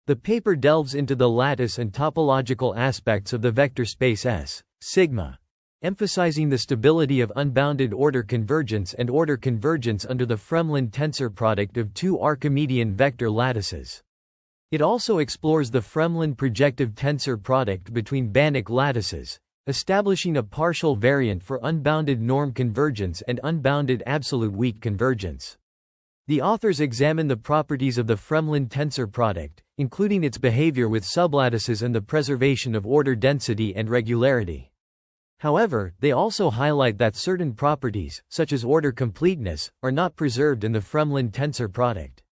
The paper delves into the lattice and topological aspects of the vector space S, sigma, emphasizing the stability of unbounded order convergence and order convergence under the Fremlin tensor product of two Archimedean vector lattices. It also explores the Fremlin projective tensor product between Banach lattices, establishing a partial variant for unbounded norm convergence and unbounded absolute weak convergence. The authors examine the properties of the Fremlin tensor product, including its behavior with sublattices and the preservation of order density and regularity. However, they also highlight that certain properties, such as order completeness, are not preserved in the Fremlin tensor product.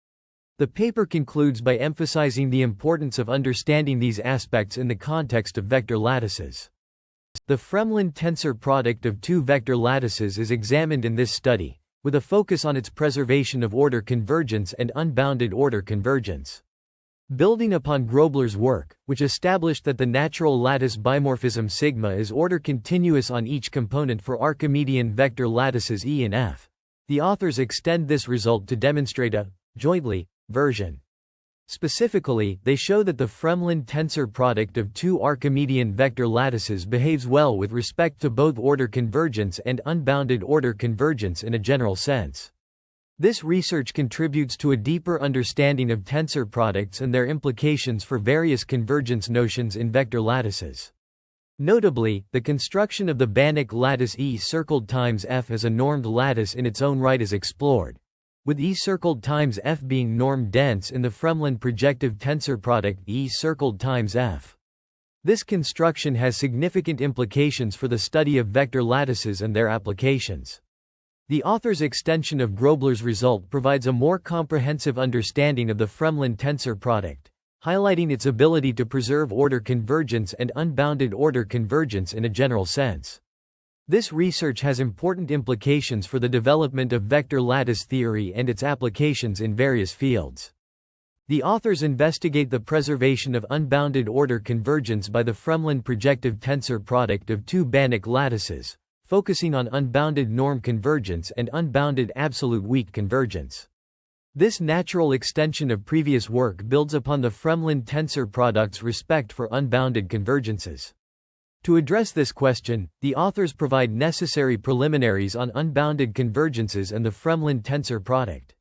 The paper concludes by emphasizing the importance of understanding these aspects in the context of vector lattices. The Fremlin tensor product of two vector lattices is examined in this study, with a focus on its preservation of order convergence and unbounded order convergence. Building upon Grobler's work, which established that the natural lattice bimorphism sigma is order continuous on each component for Archimedean vector lattices E and F, the authors extend this result to demonstrate a jointly version. Specifically, they show that the Fremlin tensor product of two Archimedean vector lattices behaves well with respect to both order convergence and unbounded order convergence in a general sense. This research contributes to a deeper understanding of tensor products and their implications for various convergence notions in vector lattices. Notably, the construction of the Banach lattice E circled times F as a normed lattice in its own right is explored, with E circled times F being norm-dense in the Fremlin projective tensor product E circled times F. This construction has significant implications for the study of vector lattices and their applications. The author's extension of Grobler's result provides a more comprehensive understanding of the Fremlin tensor product, highlighting its ability to preserve order convergence and unbounded order convergence in a general sense. This research has important implications for the development of vector lattice theory and its applications in various fields. The authors investigate the preservation of unbounded order convergence by the Fremlin projective tensor product of two Banach lattices, focusing on unbounded norm convergence and unbounded absolute weak convergence. This natural extension of previous work builds upon the Fremlin tensor product's respect for unbounded convergences. To address this question, the authors provide necessary preliminaries on unbounded convergences and the Fremlin tensor product.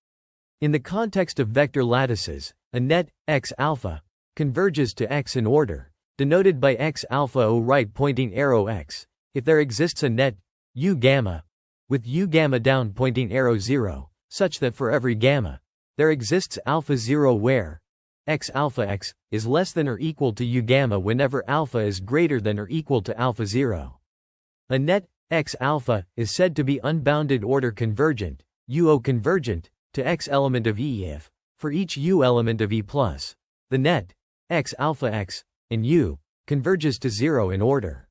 In the context of vector lattices, a net x alpha converges to x in order, denoted by x alpha O right pointing arrow x, if there exists a net u gamma with u gamma down pointing arrow 0, such that for every gamma there exists alpha 0 where x alpha x is less than or equal to u gamma whenever alpha is greater than or equal to alpha 0. A net x alpha is said to be unbounded order convergent, UO convergent, to x element of E if, for each u element of E plus, the net x alpha x in U converges to 0 in order.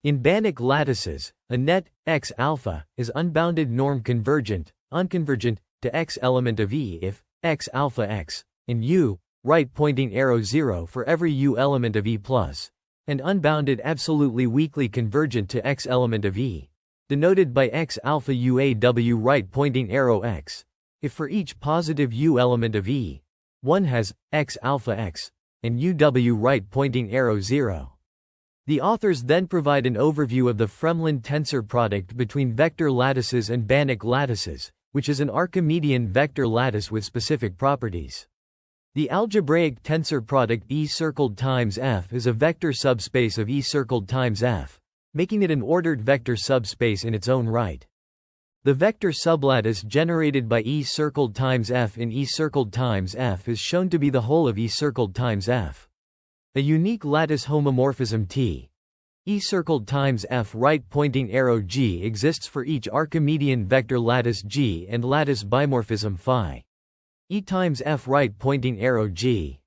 In Banach lattices, a net x alpha is unbounded norm convergent, unconvergent, to x element of E if x alpha x in U right pointing arrow 0 for every u element of E plus, and unbounded absolutely weakly convergent to x element of E, denoted by x alpha UAW right pointing arrow x, if for each positive u element of E, one has x alpha x and UW right pointing arrow 0. The authors then provide an overview of the Fremlin tensor product between vector lattices and Banach lattices, which is an Archimedean vector lattice with specific properties. The algebraic tensor product E circled times F is a vector subspace of E circled times F, making it an ordered vector subspace in its own right. The vector sublattice generated by E circled times F in E circled times F is shown to be the whole of E circled times F. A unique lattice homomorphism T E circled times F right pointing arrow G exists for each Archimedean vector lattice G and lattice bimorphism phi E times F right pointing arrow G.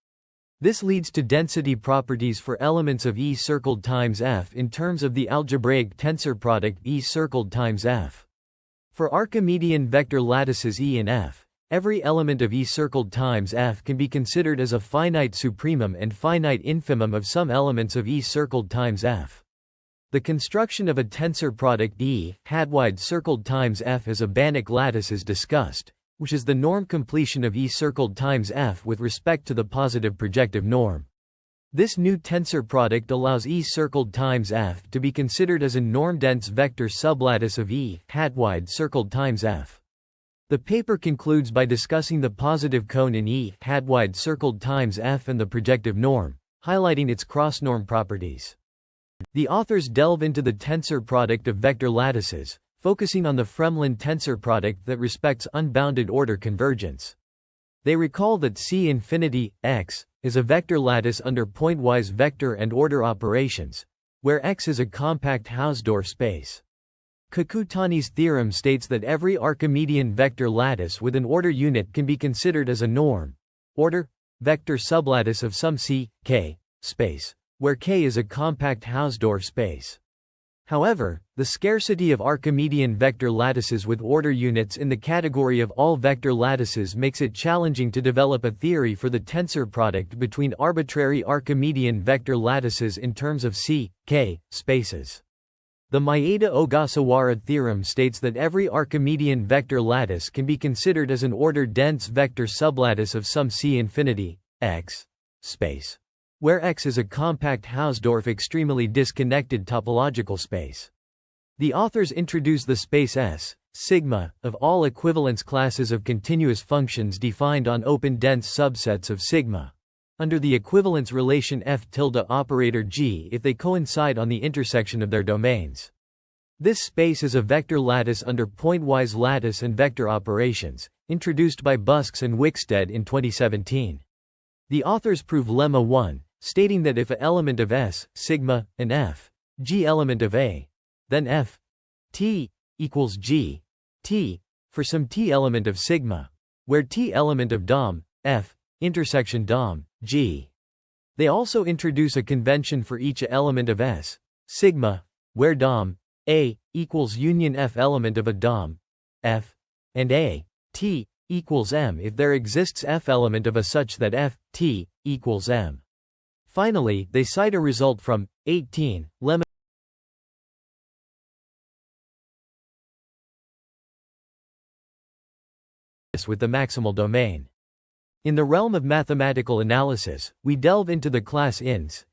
This leads to density properties for elements of E circled times F in terms of the algebraic tensor product E circled times F. For Archimedean vector lattices E and F, every element of E circled times F can be considered as a finite supremum and finite infimum of some elements of E circled times F. The construction of a tensor product E hat wide circled times F as a Banach lattice is discussed, which is the norm completion of E circled times F with respect to the positive projective norm. This new tensor product allows E circled times F to be considered as a norm-dense vector sublattice of E hat-wide circled times F. The paper concludes by discussing the positive cone in E hat-wide circled times F and the projective norm, highlighting its cross-norm properties. The authors delve into the tensor product of vector lattices, focusing on the Fremlin tensor product that respects unbounded order convergence. They recall that C infinity, X, is a vector lattice under pointwise vector and order operations, where X is a compact Hausdorff space. Kakutani's theorem states that every Archimedean vector lattice with an order unit can be considered as a norm, order, vector sublattice of some C, K, space, where K is a compact Hausdorff space. However, the scarcity of Archimedean vector lattices with order units in the category of all vector lattices makes it challenging to develop a theory for the tensor product between arbitrary Archimedean vector lattices in terms of C, K, spaces. The Maeda-Ogasawara theorem states that every Archimedean vector lattice can be considered as an order-dense vector sublattice of some C infinity, X, space, where X is a compact Hausdorff extremely disconnected topological space. The authors introduce the space S, sigma, of all equivalence classes of continuous functions defined on open dense subsets of sigma, under the equivalence relation F tilde operator G if they coincide on the intersection of their domains. This space is a vector lattice under pointwise lattice and vector operations, introduced by Busks and Wickstead in 2017. The authors prove lemma 1, stating that if a element of S, sigma, and F, G element of A, then F, T, equals G, T, for some T element of sigma, where T element of DOM, F, intersection DOM, G. They also introduce a convention for each element of S, sigma, where DOM, A, equals union F element of a DOM, F, and A, T, equals M if there exists F element of a such that F, T, equals M. Finally, they cite a result from 18 lemma with the maximal domain. In the realm of mathematical analysis, we delve into the class INS,